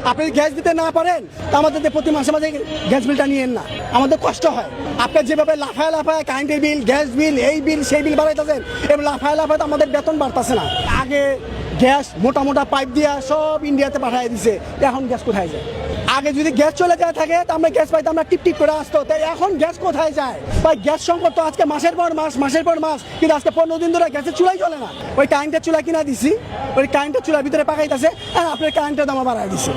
আপনি গ্যাস দিতে না পারেন তা আমাদের প্রতি মাসে মাসে গ্যাস বিলটা নিয়েন না, আমাদের কষ্ট হয়। আপনার যেভাবে লাফায় লাফায় কারেন্টের বিল, গ্যাস বিল, এই বিল সেই বিল বাড়াইতেছেন, এবং লাফায় লাফায় তো আমাদের বেতন বাড়তেছে না। আগে গ্যাস মোটা মোটা পাইপ দিয়া সব ইন্ডিয়াতে পাঠিয়ে দিছে, এখন গ্যাস কোথায় যায়? আগে যদি গ্যাস চলে যায় থাকে তা আমরা গ্যাস পাইতাম, আমরা টিপ টিপ করে আসতো, তাই এখন গ্যাস কোথায় যায়? ভাই গ্যাস সংকট তো আজকে মাসের পর মাস, মাসের পর মাস, কিন্তু আজকে 15 দিন ধরে গ্যাসের চুলাই চলে না। ওই কারেন্টের চুলা কিনা দিছি, ওই কারেন্টের চুলার ভিতরে পাকাইতেছে, আর আপনার কারেন্টের দাম বাড়াই দিচ্ছে।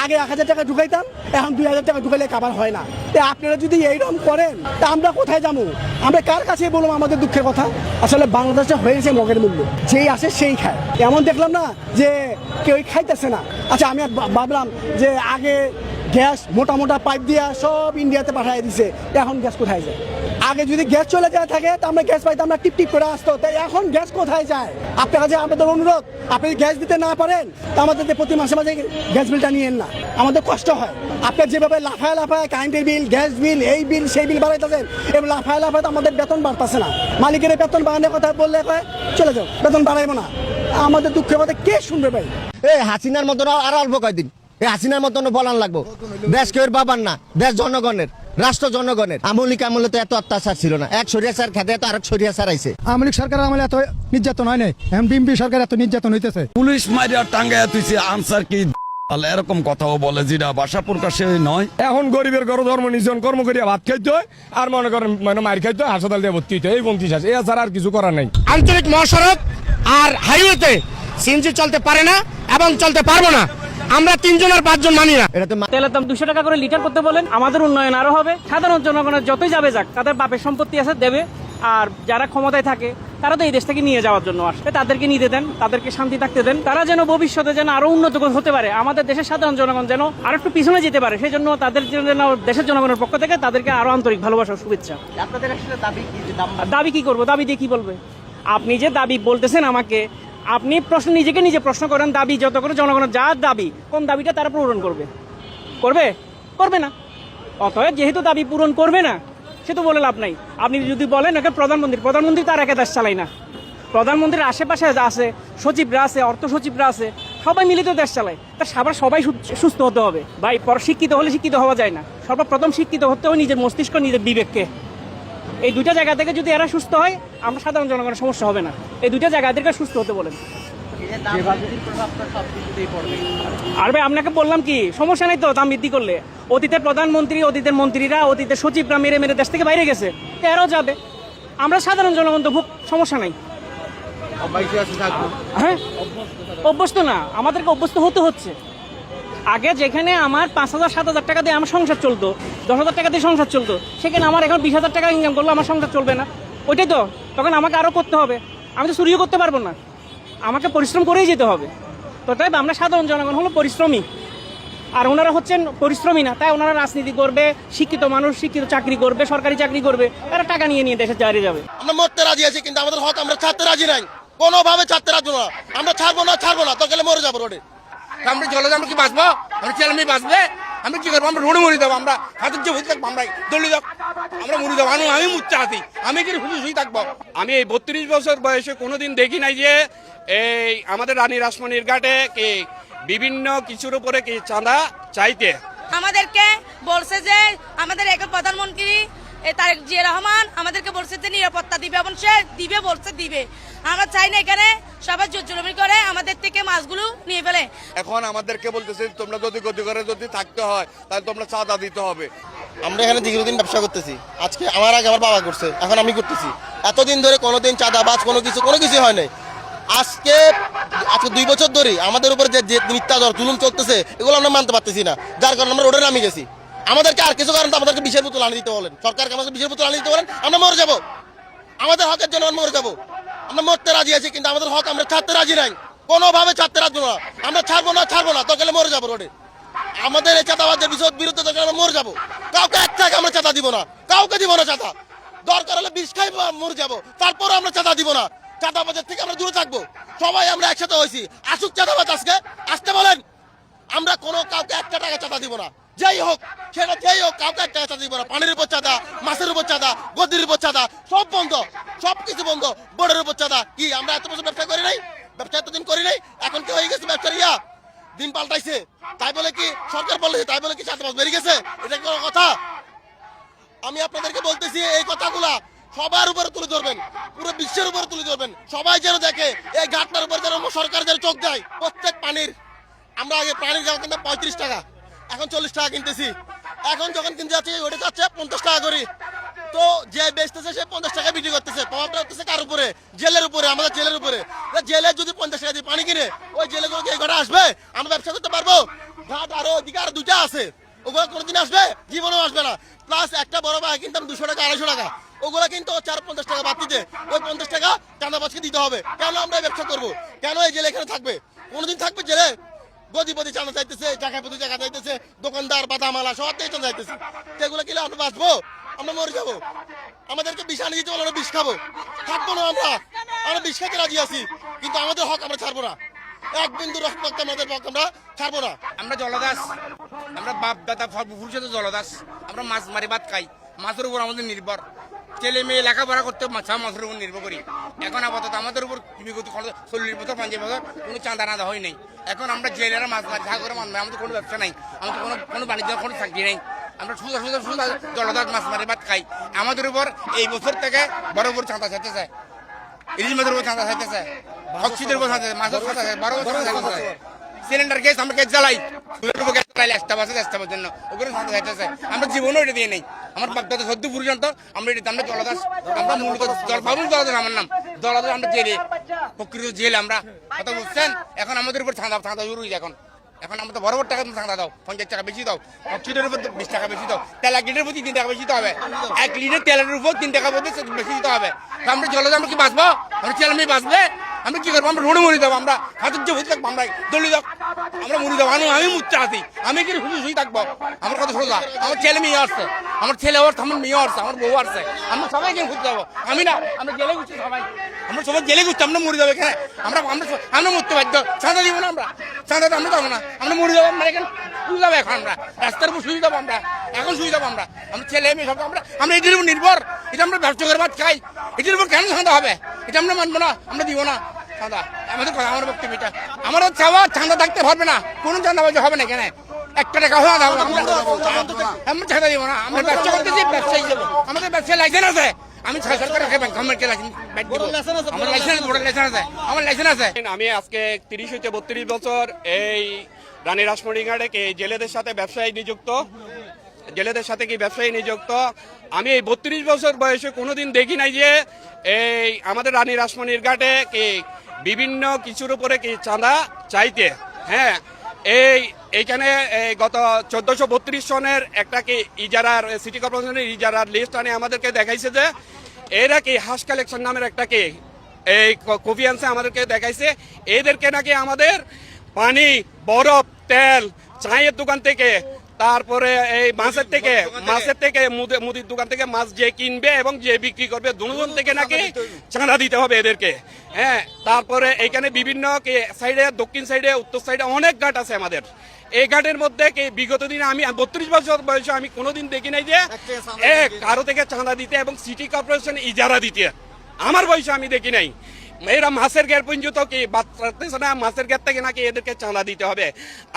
আগে 1000 টাকা ঢুকাইতাম, এখন 2000 টাকা ঢুকাইলে কাবার হয় না। তাই আপনারা যদি এইরকম করেন তা আমরা কোথায় যাবো? আমরা কার কাছে বলবো আমাদের দুঃখের কথা? আসলে বাংলাদেশে হয়েছে মগের মূল্য, যেই আসে সেই খায়। এমন দেখলাম না যে কেউ খাইতেছে না। আচ্ছা, আমি ভাবলাম যে আগে গ্যাস মোটা মোটা পাইপ দিয়া সব ইন্ডিয়াতে পাঠিয়ে দিছে, এখন গ্যাস কোথায় যায়? আগে যদি গ্যাস চলে যায় থাকে তা আমরা গ্যাস পাইতাম, আমরা টিপ টিপ করে আসতো, তাই এখন গ্যাস কোথায় যায়? আপনার কাছে আমাদের অনুরোধ, আপনি গ্যাস দিতে না পারেন তা আমাদের প্রতি মাসে মাসে গ্যাস বিলটা নিয়েন না, আমাদের কষ্ট হয়। আপনার যেভাবে লাফায় লাফায় কারেন্টের বিল, গ্যাস বিল, এই বিল সেই বিল বাড়াইতেছেন, এবং লাফায় লাফায় তো আমাদের বেতন বাড়তেছে না। মালিকের বেতন বাড়ানোর কথা বললে কয় চলে যাও, বেতন বাড়াইবো না। আমাদের দুঃখের কথা কে শুনবে ভাই? এই হাসিনার মতন আর অল্প কয়দিন, এই হাসিনার মতন বলান লাগবো। দেশ কেউ বাবার না, দেশ জনগণের, রাষ্ট্র জনগণের। আমলিক আমলে তো এত অত্যাচার ছিল না, এক সরিয়াচার খেতে তো আরেক সরিয়াচার আইছে। আমলিক সরকার আমলে এত নির্যাতন হয় নাই, বিএনপি সরকার এত নির্যাতন হইতেছে। পুলিশ মারিয়া টাঙ্গায় তুইছে, আনসার কি এরকম কথাও বলে যেটা ভাষা প্রকাশে নয়। এখন গরিবের ঘর ধর্ম নিজন কর্ম করিয়া ভাত খাইতে হয়, আর মনে করেন মানে মার খাইতে হয়, হাসপাতাল দিয়ে ভর্তি হইতে হয়, এই বন্তি শেষ। এছাড়া আর কিছু করার নাই। আঞ্চলিক মহাসড়ক আর হাইওয়েতে সিএনজি চলতে পারে না এবং চলতে পারবো না। আমরা 3 জন আর 5 জন মানি না। এটা তো তেলের দাম 200 টাকা করে লিটার করতে বলেন, আমাদের উন্নয়ন আরো হবে। সাধারণ জনগণের যতই যাবে যাক, তাদের বাপের সম্পত্তি আছে দেবে, আর যারা ক্ষমতায় থাকে তারা তো এই দেশ থেকে নিয়ে যাওয়ার জন্য আসে, তাদেরকে নিতে দেন, তাদেরকে শান্তি থাকতে দেন। তারা যেন ভবিষ্যতে যেন আরো উন্নত হতে পারে, আমাদের দেশের সাধারণ জনগণ যেন আরো একটু পিছনে যেতে পারে, সেই জন্য তাদের জন্য দেশের জনগণের পক্ষ থেকে তাদেরকে আরো আন্তরিক ভালোবাসা, শুভেচ্ছা। দাবি কি করবো? দাবি দিয়ে কি বলবে? আপনি যে দাবি বলতেছেন আমাকে, আপনি নিজেকে নিজে প্রশ্ন করেন, দাবি যত করে জনগণের যার দাবি, কোন দাবিটা তারা পূরণ করবে? করবে না। অতএব যেহেতু দাবি পূরণ করবে না, সে তো বলে লাভ নাই। আপনি যদি বলেন একে প্রধানমন্ত্রী তার একা দেশ চালায় না, প্রধানমন্ত্রীর আশেপাশে আছে, সচিবরা আছে, অর্থ সচিবরা আছে, সবাই মিলিত দেশ চালায়। তা সবাই সুস্থ হতে হবে ভাই। শিক্ষিত হলে শিক্ষিত হওয়া যায় না, সর্বপ্রথম শিক্ষিত হতে হবে নিজের মস্তিষ্ক, নিজের বিবেককে। এই দুইটা জায়গা থেকে যদি এরা সুস্থ হয়, আমরা সাধারণ জনগণের সমস্যা হবে না। এই দুইটা জায়গা থেকে সুস্থ হতে বলেন। আর ভাই আপনাকে বললাম কি, সমস্যা নাই তো দাম বৃদ্ধি করলে। অতীতের প্রধানমন্ত্রী, অতীতের মন্ত্রীরা, অতীতের সচিবরা মেরে মেরে দেশ থেকে বাইরে গেছে, এরাও যাবে। আমরা সাধারণ জনগণ তো সমস্যা নাই। হ্যাঁ, অভ্যস্ত না, আমাদেরকে অভ্যস্ত হতে হচ্ছে। আগে যেখানে আমার 5,000-7,000 টাকা দিয়ে আমার সংসার চলতো, 10,000 টাকা দিয়ে সংসার চলতো, সেখানে আমার এখন 20,000 টাকা ইনকাম করলে আমার সংসার চলবে না। ওইটাই তো, তখন আমাকে আরো করতে হবে। আমি তো চুরিও করতে পারবো না, আমাকে পরিশ্রম করেই যেতে হবে। তো তাই আমরা সাধারণ জনগণ হলো পরিশ্রমী, আর ওনারা হচ্ছেন পরিশ্রমী না, তাই ওনারা রাজনীতি করবে, শিক্ষিত মানুষ শিক্ষিত চাকরি করবে, সরকারি চাকরি করবে, এরা টাকা নিয়ে নিয়ে দেশে বাইরে যাবে। আমরা মরতে রাজি আছি, কিন্তু আমাদের হক আমরা ছাড়তে রাজি নাই, কোনোভাবে ছাড়তে রাজি না। আমরা ছাড়বো না, তো গেলে মরে যাবো রোডে। আমরা চলে যাবো, কি বাঁচবো? আমরা ছেলে মেয়ে বাঁচবে, আমি কি করবো? আমরা রোডে মরে যাবো, আমরা হাতের যে হয়ে থাকবো, আমরা দলি যাবো, আমরা মরে যাবো। আমি মুচ্ছা আছি, আমি কি শুয়ে থাকবো? আমি এই 32 বছর বয়সে কোনোদিন দেখি নাই যে এই আমাদের রানী রাসমণির ঘাটে কি বিভিন্ন কিছুর উপরে কি চাঁদা চাইতে। আমাদেরকে বলছে যে আমাদের এক প্রধানমন্ত্রী তারেক জিয়া রহমান আমাদেরকে বলছে যে নিরাপত্তা দিবে, এবং সে দিবে। আমরা চাই না এখানে সবাই জোরজুলুমি করে আমাদের থেকে মাছগুলো নিয়ে ফেলে। এখন আমাদেরকে বলতেছে তোমরা যদি গতি করে যদি থাকতে হয় তাহলে তোমরা চাঁদা দিতে হবে। আমরা এখানে দীর্ঘদিন ব্যবসা করতেছি, আজকে আমার আগে আমার বাবা করছে, এখন আমি করতেছি। এতদিন ধরে কোনোদিন চাঁদাবাজ কোনো কিছু হয় নাই। আজকে 2 বছর ধরে আমাদের উপরে যে মিথ্যাচার জুলুম চলতেছে, এগুলো আমরা মানতে পারতেছি না, যার কারণে আমরা রোডে নামে গেছি। আমাদেরকে আর কিছু কারণ আমাদেরকে বিষের বোতল আনি দিতে বলেন, সরকারকে আমাদের বিষের বোতল আনি দিতে বলেন, আমরা মরে যাবো। আমাদের হকের জন্য মরে যাবো। আমরা মরতে রাজি আছি, কিন্তু আমাদের হক আমরা ছাড়তে রাজি নাই, কোনোভাবে ছাড়তে রাজি না। আমরা ছাড়বো না, তো গেলে মরে যাবো রোডে। আমাদের এই চাঁদাবাজের বিরুদ্ধে আমরা মরে যাবো। কাউকে এক টাকা আমরা চাঁদা দিব না, কাউকে দিব না চাঁদা। দরকার হলে বিষ খাই মরে যাবো, তারপরে আমরা চাঁদা দিব না। চাঁদাবাজের থেকে আমরা দূরে থাকবো। সবাই আমরা একসাথে হয়েছি, আসুক চাঁদাবাজ আজকে আসতে বলেন। আমরা কাউকে 1 টাকা চাঁদা দিব না, যেই হোক কাউকে 1 টাকা চাঁদা দিব না। পানির উপর চাঁদা, মাছের উপর চাঁদা, গদির উপর চাঁদা, সব বন্ধ, সবকিছু বন্ধ। বোর্ডের উপর চাঁদা কি আমরা এত বছর ব্যবসা করি নাই? ব্যবসা এতদিন করি নাই, এখন কি হয়ে গেছে ব্যবসার দিন পাল্টাইছে তাই বলে কি সরকার বলেছে তাই বলে কি চাঁদাবাজ বেরিয়ে গেছে? এটা কি কোনো কথা? আমি আপনাদেরকে বলতেছি এই কথাগুলা সবার উপরে তুলে ধরবেন, পুরো বিশ্বের উপরে তুলে ধরবেন, সবাই যেন দেখে এই ঘাটনার উপর যেন সরকার যেন চোখ দেয়। প্রত্যেক পানির আমরা আগে পানির দাম কিনতাম 35 টাকা, এখন 40 টাকা কিনতেছি। এখন যখন কিনতে যাচ্ছি ওটা যাচ্ছে 50 টাকা করে। তো যে বেচতেছে সে 50 টাকা বিক্রি করতেছে। প্রভাবটা হচ্ছে কার উপরে? জেলের উপরে, আমাদের জেলের উপরে। জেলে যদি 50 টাকা দিয়ে পানি কিনে ওই জেলেগুলো কি এই ঘাটে আসবে? আমরা ব্যবসা করতে পারবো? ঘাট আরো ওইদিকে আরো 2টা আছে, ওগুলো কোনোদিন আসবে? জীবনেও আসবে না। প্লাস একটা বড় বাঘ কিনতাম 200 টাকা 250 টাকা, ওগুলো কিন্তু 450 টাকা বাদ দিতে ওই 50 টাকা চাঁদাবাজকে দিতে হবে। কেন আমরা এই ব্যবসা করবো? কেন এই জেলে এখানে থাকবে? কোনোদিন থাকবে জেলে? গদিপতি চাঁদা চাইতেছে, জায়গায় প্রতি জায়গা চাইতেছে, দোকানদার বাদামালা সব থেকে চাঁদা চাইতেছে। সেগুলো কিনে আমরা বাঁচবো? আমরা মরে যাবো। আমাদেরকে বিষ আনি দিতে বলে আমরা বিষ খাবো? থাকবো না। আমরা বিষ খেতে রাজি আছি, কিন্তু আমাদের হক আমরা ছাড়বো না। এক বিন্দু রক্ত আমাদের হক আমরা ছাড়বো না। আমরা জলদাস, আমরা বাপ দাদা ভবিষ্যতে জলদাস। আমরা মাছ মারি ভাত খাই, মাছের উপর আমাদের নির্ভর। ছেলে মেয়ে লেখাপড়া করতে মাছের উপর নির্ভর করি। এখন আপাতত আমাদের উপর 40 বছর 50 বছর কোনো চাঁদা নাদা হয় নাই। এখন আমরা জেলেরা মাছ মারি সাগরে মাছ মারি, আমাদের কোনো ব্যবসা নাই, আমাদের কোনো বাণিজ্য কোনো চাকরি নেই। আমরা সুদা জলদাস মাছ মারি ভাত খাই। আমাদের উপর এই বছর থেকে বড় বড় চাঁদা চাইতেছে, ইলিশ মাছের উপর চাঁদা চাইতেছে, হকসিদের উপর চাঁদা, মাছের চাঁদা চাই, বড় বড় চাঁদা। সিলিন্ডার গ্যাস আমরা গ্যাস জ্বালাই, গ্যাস জ্বালাই একটা বাসের জন্য, ওগুলো চাঁদা চাইতেছে। আমরা জীবনও এটা দিয়ে নেই। আমার বাপদাদা 14 পর্যন্ত আমরা এটা আমরা জলদাস, আমরা মূলত জলবাবুল জলদাস আমার নাম জলদাস। আমরা জেলে, প্রকৃত জেল আমরা, কথা বুঝছেন? এখন আমাদের উপর চাঁদা শুরু হয়েছে। এখন আমরা তো বড় বড় টাকা চাঁদা দাও, 50 টাকা বেশি দাও, অক্সিজেনের উপর 20 টাকা বেশি দাও, তেল 1 লিটার প্রতি 3 টাকা বেশি দিতে হবে, 1 লিটার তেলের উপর 3 টাকা বেশি দিতে হবে। আমরা জলদাস আমরা কি বাঁচবো? আমরা ছেলে মেয়ে বাঁচবে? আমরা কি করবো? আমরা রোডে মরে যাবো, আমরা হাতের যে হতে থাকবো, আমরা দলি যাক, আমরা মরে যাবো। আমি মুচ্ছা আছি, আমি কি শুয়ে থাকবো? আমার কথা সোজা, আমার ছেলে মেয়ে আসছে, আমার ছেলে আসছে, আমার মেয়ে আসছে, আমার বউ আসছে, আমরা সবাই কেন ঘুরতে যাবো? আমি না, আমরা জেলে ঘুরছি সবাই, আমরা সবাই জেলে ঘুরছি, আমরা মরে যাবো এখানে। আমরা মরতে বাধ্য, চাঁদা দিব না, আমরা চাঁদা আমরা যাবো না, আমরা মরে যাবো। আমরা এখানে শুয়ে যাবো, এখন আমরা রাস্তার উপর শুয়ে যাবো, আমরা এখন শুয়ে যাবো। আমরা ছেলে মেয়ে সব আমরা এটির উপর নির্ভর। এটা আমরা ব্যবসা করে ভাত খাই, এটির উপর কেন চাঁদা হবে? এটা আমরা মানবো না, আমরা দিব না চাঁদা। আমাদের কথা, আমার বক্তব্য এটা। আমারও চাওয়া চাঁদা থাকতে পারবে না, কোনো চাঁদাবাজি হবে না এখানে। 1 টাকা হওয়া দাও, আমরা চাঁদা দিব না। আমরা ব্যবসা করতেছি, ব্যবসায়ী যাবো, আমাদের ব্যবসায় লাইসেন্স আছে। আমি সরকারের গভর্নমেন্টের লাইসেন্স আছে, আমার লাইসেন্স আছে। আমি আজকে 30 হইতে 32 বছর এই রানী রাসমণি ঘাটে জেলেদের সাথে ব্যবসায়ী নিযুক্ত, জেলেদের সাথে কি ব্যবসায়ী নিযুক্ত। আমি এই 32 বছর বয়সে কোনোদিন দেখি নাই যে এই আমাদের রানী রাসমণির ঘাটে কি বিভিন্ন কিছুর উপরে কি চাঁদা চাইতে। হ্যাঁ, এইখানে গত 1432 সনের একটা কি ইজারার সিটি কর্পোরেশনের ইজারার লিস্ট আনে আমাদেরকে দেখাইছে যে এরা কি হাঁস কালেকশন নামের একটা কি এই কপি আনছে আমাদেরকে দেখাইছে। এদেরকে নাকি আমাদের পানি, বরফ, তেল, চায়ের দোকান থেকে, তারপরে এই মাছের থেকে মুদির দোকান থেকে মাছ যে কিনবে এবং যে বিক্রি করবে দুজন থেকে নাকি চাঁদা দিতে হবে এদেরকে। হ্যাঁ, তারপরে এইখানে বিভিন্ন সাইডে, দক্ষিণ সাইডে, উত্তর সাইডে অনেক ঘাট আছে আমাদের। এই ঘাটের মধ্যে বিগত দিনে আমি 32 বছর বয়সে আমি কোনোদিন দেখি নাই যে কারো থেকে চাঁদা দিতে এবং সিটি কর্পোরেশন ইজারা দিতে। আমার বয়সে আমি দেখি নাই। এরা মাছের ঘের পর্যন্ত কি বাঁচতেছে না, মাছের ঘের থেকে নাকি এদেরকে চাঁদা দিতে হবে।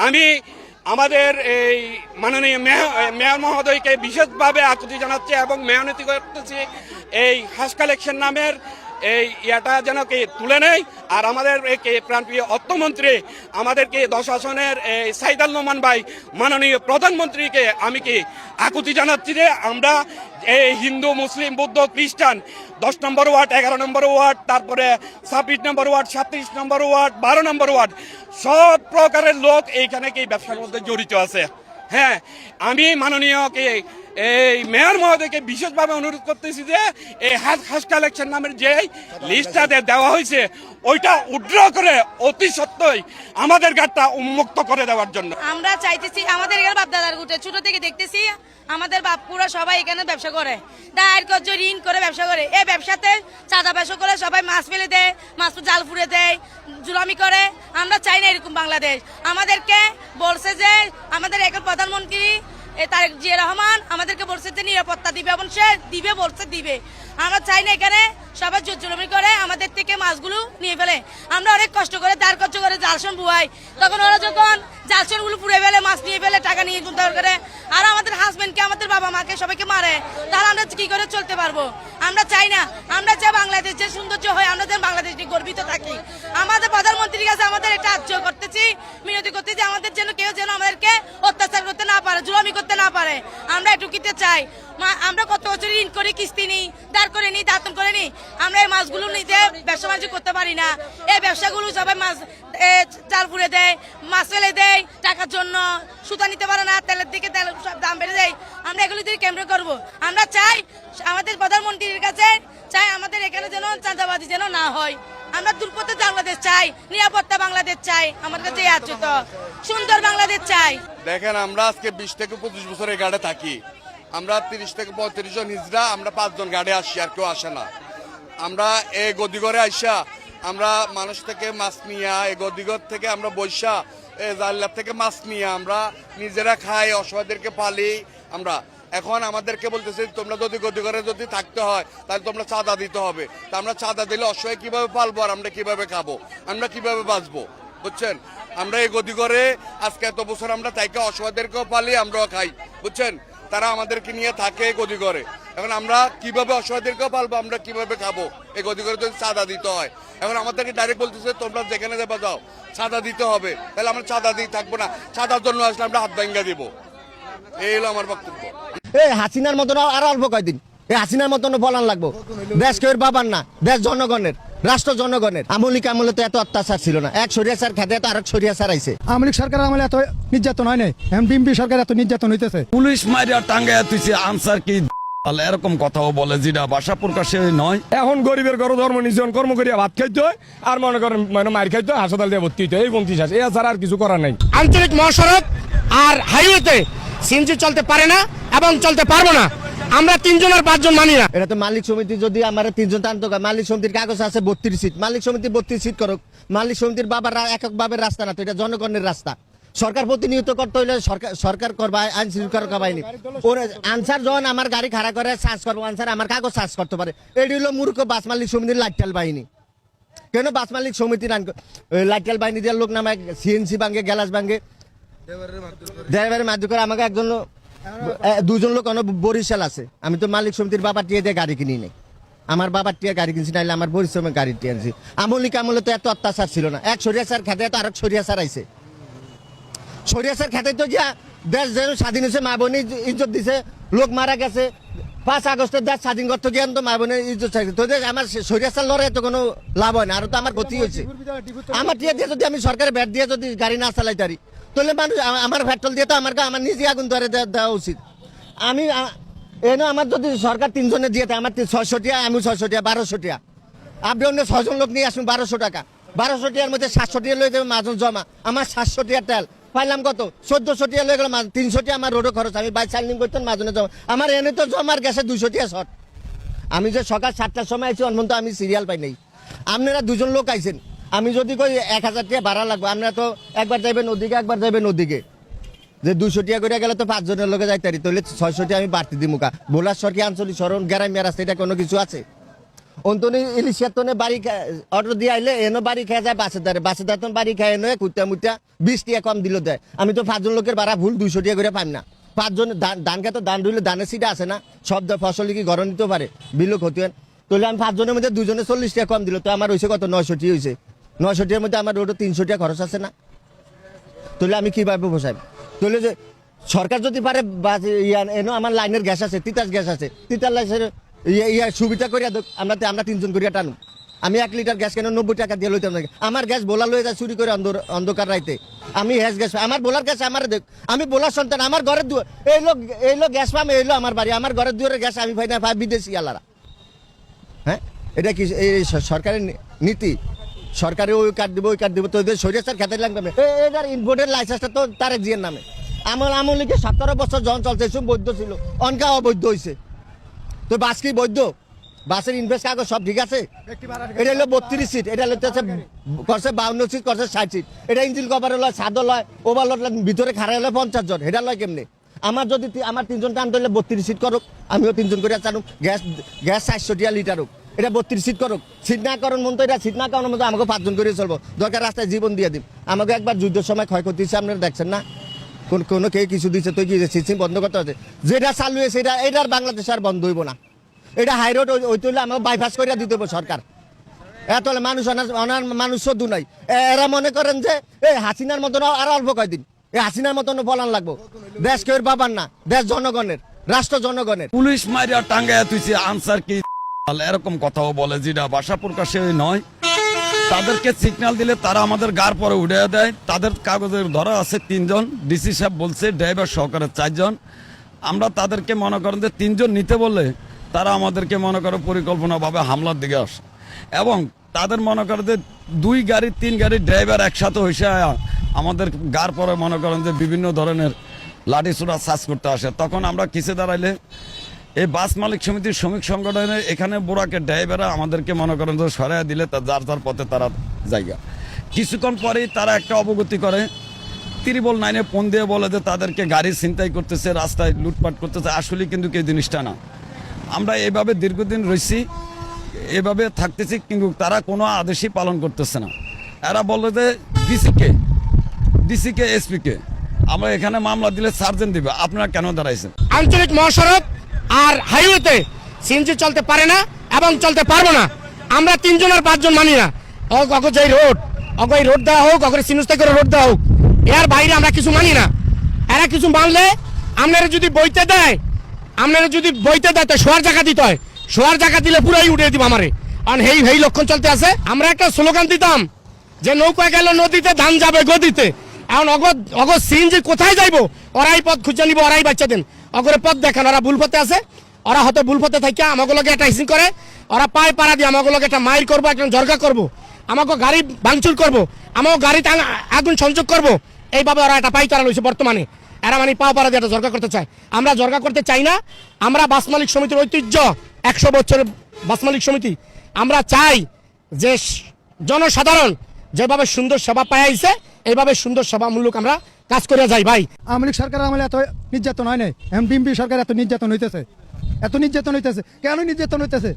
আমি আমাদের এই মাননীয় মেয়র মহোদয়কে বিশেষভাবে আকুতি জানাচ্ছি এবং মেয়নতি করতেছি এই হাঁস কালেকশন নামের এই ইয়াটা যেন কি তুলে নেই। আর আমাদের প্রাণপ্রিয় অর্থমন্ত্রী, আমাদেরকে 10 আসনের এই সাইদাল নোমান ভাই, মাননীয় প্রধানমন্ত্রীকে আমি কি আকুতি জানাচ্ছি যে আমরা এই হিন্দু, মুসলিম, বৌদ্ধ, খ্রিস্টান 10 নম্বর ওয়ার্ড, 11 নম্বর ওয়ার্ড, তারপরে 26 নম্বর ওয়ার্ড, 37 নম্বর ওয়ার্ড, 12 নম্বর ওয়ার্ড, সব প্রকারের লোক এইখানে কি ব্যবসার মধ্যে জড়িত আছে। হ্যাঁ, আমি মাননীয় এই মেয়র মহোদয়কে বিশেষভাবে অনুরোধ করতেছি যে এই হাঁস কালেকশন নামের যে লিস্টটাতে দেওয়া হয়েছে ওইটা উইথড্র করে অতি সত্ত্বই আমাদের ঘাটটা উন্মুক্ত করে দেওয়ার জন্য আমরা চাইতেছি। আমাদের এখানে বাপ দাদার গুটে ছোট থেকে দেখতেছি আমাদের বাপুরা সবাই এখানে ব্যবসা করে, দায়ের কর্য ঋণ করে ব্যবসা করে। এই ব্যবসাতে চাঁদা ব্যবসা করে সবাই মাছ ফেলে দেয়, মাছ জাল ফুড়ে দেয়, জুলামি করে। আমরা চাই না এরকম বাংলাদেশ। আমাদেরকে বলছে যে আমাদের এখন প্রধানমন্ত্রী তারেক জিয়া রহমান আমাদেরকে বলছে যে নিরাপত্তা দিবে এবং সে দিবে, বলছে দিবে। আমরা চাই না এখানে সবাই জোর জুলুমি করে আমাদের থেকে মাছগুলো নিয়ে ফেলে। আমরা অনেক কষ্ট করে দাঁড় কষ্ট করে জালসন বুয়াই, তখন ওরা যখন জালসনগুলো পুড়ে ফেলে, মাছ নিয়ে ফেলে, টাকা নিয়ে উদ্ধার করে, আর আমাদের হাজবেন্ডকে, আমাদের বাবা মাকে সবাইকে মারে, তাহলে আমরা কি করে চলতে পারবো? আমরা চাই না, আমরা চাই বাংলাদেশ যে সৌন্দর্য হয়, আমরা যেন বাংলাদেশ নিয়ে গর্বিত থাকি। আমাদের প্রধানমন্ত্রীর কাছে আমাদের এটা আর্য করতেছি, মিনতি করতেছি, আমাদের যেন কেউ যেন আমাদেরকে অত্যাচার করতে না পারে, জুলুমি করতে না পারে। আমরা এটুকুতে চাই। আমরা কত বছর ঋণ করে কিস্তি নিই, দাঁড় করে নিই, দাঁতন করে নিই, আমরা এই মাছগুলো নিতে ব্যবসা বাণিজ্য করতে পারি না। এই ব্যবসাগুলো সবাই মাছ চাল পুড়ে দেয়, মাছ ফেলে দেয় টাকার জন্য, সুতা নিতে পারে না, তেলের দিকে তেল সব দাম বেড়ে দেয়। আমরা এগুলো দিয়ে কেন্দ্র করবো। আমরা চাই আমাদের প্রধানমন্ত্রীর কাছে চাই আমাদের এখানে যেন চাঁদাবাজি যেন না হয়। আমরা দুর্পথে বাংলাদেশ চাই, নিরাপত্তা বাংলাদেশ চাই, আমার কাছে আছে তো সুন্দর বাংলাদেশ চাই। দেখেন, আমরা আজকে 20 থেকে 25 বছর এই গাড়ে থাকি। আমরা 30 থেকে 35 জন হিজড়া, আমরা 5 জন গাড়ি আসি, আর কেউ আসে না। আমরা এই গদিঘরে আইসা আমরা মানুষ থেকে মাছ নিয়া, এই গদিঘর থেকে আমরা বৈশা এই জাল্লার থেকে মাছ নিয়ে আমরা নিজেরা খাই, অসহায়দেরকে পালি। আমরা এখন আমাদেরকে বলতেছি তোমরা যদি গদিঘরে যদি থাকতে হয় তাহলে তোমরা চাঁদা দিতে হবে। তা আমরা চাঁদা দিলে অসহায় কিভাবে পালবো, আর আমরা কিভাবে খাবো, আমরা কিভাবে বাঁচবো? বুঝছেন, আমরা এই গদিঘরে আজকে এত বছর আমরা তাইকে অসহায়দেরকেও পালি, আমরাও খাই। বুঝছেন, তারা আমাদেরকে নিয়ে থাকে গদিঘরে। এখন আমরা কিভাবে অসহায়দেরকেও পালবো, আমরা কিভাবে খাবো? এই গদিঘরে যদি চাঁদা দিতে হয়, এখন আমাদেরকে ডাইরেক্ট বলতেছে তোমরা যেখানে যাবা যাও, চাঁদা দিতে হবে। তাহলে আমরা চাঁদা দিয়ে থাকবো না, চাঁদার জন্য আসলে আমরা হাত ভাঙ্গা দিব। এই হলো আমার বক্তব্য। এই হাসিনার মতন আর অল্প কয়দিন এই হাসিনার মতন বলান লাগবো। দেশ কেউ বাবার না, দেশ জনগণের, রাষ্ট্র জনগণের। আমলিক আমলে তো এত অত্যাচার ছিল না। এক সরিয়াচার খেতে তো আরেক সরিয়াচার আইছে। আওয়ামী লীগ সরকার আমলে এত নির্যাতন হয় নাই, এখন বিএনপি সরকার এত নির্যাতন হইতেছে। পুলিশ মারিয়া টাঙ্গাইয়া তুইছে, আনসার কি এরকম কথাও বলে যেটা ভাষা প্রকাশে নয়। এখন গরিবের ঘর ধর্ম নিজন কর্ম করিয়া ভাত খাইতে হয়, আর মনে করেন মার খাইতে হয়, হাসপাতাল দিয়ে ভর্তি হইতে হয়। এই 29 আছে, এছাড়া আর কিছু করার নাই। আঞ্চলিক মহাসড়ক আর হাইওয়েতে সিএনজি চলতে পারে না এবং চলতে পারবো না। আমরা 3 জন আর 5 জন মানি না। এটা তো মালিক সমিতি যদি আমার 3 জন টানতো, মালিক সমিতির কাগজ আছে 32 সিট, মালিক সমিতি 32 সিট করুক। মালিক সমিতির বাবার একক বাবের রাস্তা না তো, এটা জনগণের রাস্তা। সরকার প্রতিনিয়ত করতে হইলে সরকার করবা, আইন শৃঙ্খলা বাহিনী। ওর আনসার যখন আমার গাড়ি খাড়া করে সার্চ করবো, আনসার আমার কাগজ সার্চ করতে পারে। এটি হলো মূর্খ বাস মালিক সমিতির লাইটাল বাহিনী। কেন বাস মালিক সমিতির লাইটাল বাহিনী দিয়ে লোক নামায় সিএনসি ভাঙ্গে, গ্যালাস ভাঙ্গে, ড্রাইভারের মাধ্যমে করে। আমাকে একজন 2 জন লোক বরিশাল আছে। আমি তো মালিক সমিতির বাবার টিয়ে দিয়ে গাড়ি কিনি নাই, আমার বাবার টিয়ে গাড়ি কিনছি, নাইলে আমার পরিশ্রমের গাড়ি টিয়ে আনছি। আমলিক আমলে তো এত অত্যাচার ছিল না। এক সরিয়াচার খেতে তো আরেক সরিয়াচার আইছে। সরিয়াচার খেতে তো গিয়া দেশ যেন স্বাধীন হয়েছে, মা বোন ইজ্জত দিছে, লোক মারা গেছে। 5 আগস্টের দেশ স্বাধীন করতে গিয়ে তো মা বোনের ইজ্জত চাইছে। তো আমার সরিয়াচার লড়াই তো কোনো লাভ হয় না, আরো তো আমার ক্ষতি হয়েছে। আমার টিয়ে দিয়ে যদি আমি সরকারের ভ্যাট দিয়ে যদি গাড়ি না চালাই তারি, তাহলে মানুষ আমার পেট্রোল দিয়ে তো আমার নিজে আগুন ধরে দেওয়া উচিত। আমি এনে আমার যদি সরকার 3 জনে দিয়ে আমার 600 টাকা, আমি 600 টাকা, 1200 টাকা। আপনি অন্য 6 জন লোক নিয়ে আসুন, 1200 টাকা। 1200 টাকার মধ্যে 700 টাকা লয়ে যাবে মাজন জমা। আমার 700 টাকা তেল পাইলাম কত, 1400 টাকা লয়ে গেল। 300 টাকা আমার রোডও খরচ, আমি বাইক চালিং করতাম মাজনে জমা। আমার এনে তো জমার গেছে 200 টাকা শর্ট। আমি যে সকাল 7টার সময় আইছি, অনন্ত আমি সিরিয়াল পাই নাই। আপনারা 2 জন লোক আইছেন, আমি যদি কই 1000 টাকা ভাড়া লাগবে, আপনারা তো একবার যাইবেন ওদিকে, একবার যাইবেন ওদিকে। যে 200 টাকা করে গেলে তো 5 জনের লোকে যাইতে পারি, তাহলে 600 টাকা আমি বাড়তি দিই মুখা। বোলার সরকি আঞ্চলিক সরণ গ্রামীণ রাস্তা, এটা কোনো কিছু আছে? অন্তনি ইলিশিয়ার তনে বাড়ি অর্ডার দিয়ে আইলে এনো বাড়ি খেয়ে যায় বাসের দ্বারে, বাসের দ্বার বাড়ি খেয়ে এনে কুত্তা মুত্তা 20 টাকা কম দিল দেয়। আমি তো 5 জন লোকের ভাড়া ভুল 200 টাকা করে পাই না। 5 জন ধান খেতে ধান রইলে ধানের সিটা আছে না, সব ফসল কি ঘর নিতে পারে, বিলও ক্ষতি হয়। তাহলে আমি 5 জনের মধ্যে 2 জনে 40 টাকা কম দিল, তো আমার হয়েছে কত, 900 টাকা হয়েছে। 900 টাকার মধ্যে আমার রোডে 300 টাকা খরচ আছে না। তাহলে আমি কিভাবে বসাই? তাহলে যে সরকার যদি পারে, এনো আমার লাইনের গ্যাস আছে, তিতাস গ্যাস আছে, তিতাস লাইনের সুবিধা করিয়া আমরা 3 জন করিয়া টানুম। আমি 1 লিটার গ্যাস কেন 90 টাকা দিয়ে লইতাম না। আমার গ্যাস বোলা লয়ে যায় চুরি করে অন্ধকার রাইতে। আমি গ্যাস আমার বোলার গ্যাস আমার দেখ, আমি বোলার সন্তান। আমার ঘরের দুয়ার এইলো গ্যাস পাম, এইলো আমার বাড়ি, আমার ঘরের দুয়ারের গ্যাস আমি পাই না, পাই বিদেশি আলারা। হ্যাঁ, এটা কি এই সরকারের নীতি? সরকারে ওই কার্ড দিব, ওই কার্ড দিব, তো সরিয়াচার খেতে লাগবে। এটার ইনভোটের লাইসেন্সটা তো তারেক জিয়ার নামে। আমলিকে 17 বছর যখন চলছে, এসব বৈধ ছিল, অনকা অবৈধ হয়েছে। তো বাস কি বৈধ? বাসের ইনভেস্ট কাগজ সব ঠিক আছে? এটা হলো 32 সিট, এটা হলো করছে 52 সিট, করছে 60 সিট। এটা ইঞ্জিন কভার লয়, ছাদও লয়, ওভারলোড ভিতরে খাড়া হলো 50 জন, এটা লয় কেমনে? আমার যদি আমার 3 জন টান ধরলে 32 সিট করুক, আমিও 3 জন করে চালুক। গ্যাস 400 টাকা লিটার হোক, এটা 32 সিট করুক। সিট না করার মন তো এটা সিট না করার মতো আমাকে 5 জন করে চলবো, দরকার রাস্তায় জীবন দিয়ে দিন। আমাকে একবার যুদ্ধের সময় ক্ষয়ক্ষতি হচ্ছে, আপনারা দেখছেন না, কোনো কে কিছু দিচ্ছে তো কি সিস্টেম বন্ধ করতে হচ্ছে। যেটা চালু হয়েছে এটার বাংলাদেশ আর বন্ধ হইব না। এটা হাইরোড ওই তুললে আমাকে বাইপাস করে দিতে হবে সরকার। এত মানুষ মানুষ শুধু নাই, এরা মনে করেন যে এই হাসিনার মতন আর অল্প কয়দিন এই হাসিনার মতন বলান লাগবো। দেশ কেউ বাবার না, দেশ জনগণের, রাষ্ট্র জনগণের। পুলিশ মারিয়া টাঙ্গায় তুইছে আনসার কি এরকম কথাও বলে যেটা ভাষা প্রকাশে নয়। তাদেরকে সিগন্যাল দিলে তারা আমাদের গার পরে উঠে দেয়। তাদের কাগজের ধরা আছে 3 জন, ডিসি সাহেব বলছে ড্রাইভার সহকারে 4 জন। আমরা তাদেরকে মনে করেন যে 3 জন নিতে বললে তারা আমাদেরকে মনে করে পরিকল্পনাভাবে হামলার দিকে আসে, এবং তাদের মনে করে যে 2 গাড়ি 3 গাড়ি ড্রাইভার একসাথে হয়েছে আমাদের গার পরে মনে করেন যে বিভিন্ন ধরনের লাঠি ছোড়া সার্চ করতে আসে। তখন আমরা কিসে দাঁড়াইলে এই বাস মালিক সমিতির শ্রমিক সংগঠনের এখানে বোরাকে ড্রাইভাররা আমাদেরকে মনে করেন যে সরাইয়া দিলে তার যার যার পথে তারা জায়গা। কিছুক্ষণ পরেই তারা একটা অবগতি করে, 999-এ ফোন দিয়ে বলে যে তাদেরকে গাড়ি ছিনতাই করতেছে, রাস্তায় লুটপাট করতেছে। আসলে কিন্তু এই জিনিসটা না। আমরা এইভাবে দীর্ঘদিন রয়েছি, এভাবে থাকতেছি, কিন্তু তারা কোনো আদেশই পালন করতেছে না। এরা বলে যে ডিসিকে এসপিকে আমরা এখানে মামলা দিলে সার্জেন্ট দিবে, আপনারা কেন দাঁড়াইছেন? আঞ্চলিক মহাসড়ক আর হাইওয়েতে সিএনজি চলতে পারে না এবং চলতে পারবো না। আমরা 3 জন আর 5 জন মানি না। যে রোড এই রোড দেওয়া হোক, সিনুস্তা করে রোড দেওয়া হোক, এর বাইরে আমরা কিছু মানি না। এরা কিছু মানলে আপনারা যদি বইতে দেয় তো শোয়ার জায়গা দিতে হয়। শোয়ার জায়গা দিলে পুরাই উঠে দিব আমারে। কারণ এই লক্ষণ চলতে আছে। আমরা একটা স্লোগান দিতাম যে নৌকা গেল নদীতে, ধান যাবে গদিতে। এখন অগর সিএনজি কোথায় যাইবো, ওরাই পথ খুঁজে নিব, ওরাই বাচ্চা দেন, অগরে পথ দেখান। ওরা ভুল পথে আছে, ওরা হয়তো ভুল পথে থাকে আমাগুলোকে একটা হিসিং করে, ওরা পায়ে পাড়া দিয়ে আমাগুলোকে একটা মাইর করবো, একটা জর্গা করবো, আমাকে গাড়ি ভাঙচুর করবো, আমাকে গাড়িতে আগুন সংযোগ করবো। এইভাবে ওরা একটা পাই তারা লইছে বর্তমানে। এরা মানে পাও পাড়া দিয়ে একটা জর্গা করতে চায়। আমরা জর্গা করতে চাই না। আমরা বাস মালিক সমিতির ঐতিহ্য 100 বছরের বাস মালিক সমিতি। আমরা চাই যে জনসাধারণ যেভাবে সুন্দর সেবা পাইছে এইভাবে সুন্দর সেবামূলক আমরা কাজ করে যাই। ভাই, আওয়ামী লীগ সরকার আমলে এত নির্যাতন হয় নাই, এখন বিএনপি সরকার এত নির্যাতন হইতেছে। কেন নির্যাতন হইতেছে?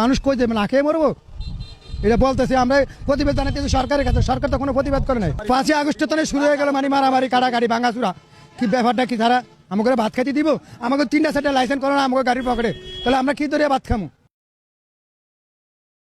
মানুষ কই যাবে, না খেয়ে মরবো? এটা বলতেছে, আমরা প্রতিবাদ জানাতেছি সরকারের কাছে, সরকার তো কোনো প্রতিবাদ করে নাই। 5 আগস্টে তো শুরু হয়ে গেল মানে মারামারি, কাটাকাটি, ভাঙাচুরা। কি ব্যাপারটা কি? তারা আমাকে ভাত খাইতে দিব? আমাকে 3টা 4টা লাইসেন্স করো না আমাকে গাড়ির পকেটে, তাহলে আমরা কি ধরে ভাত খামো?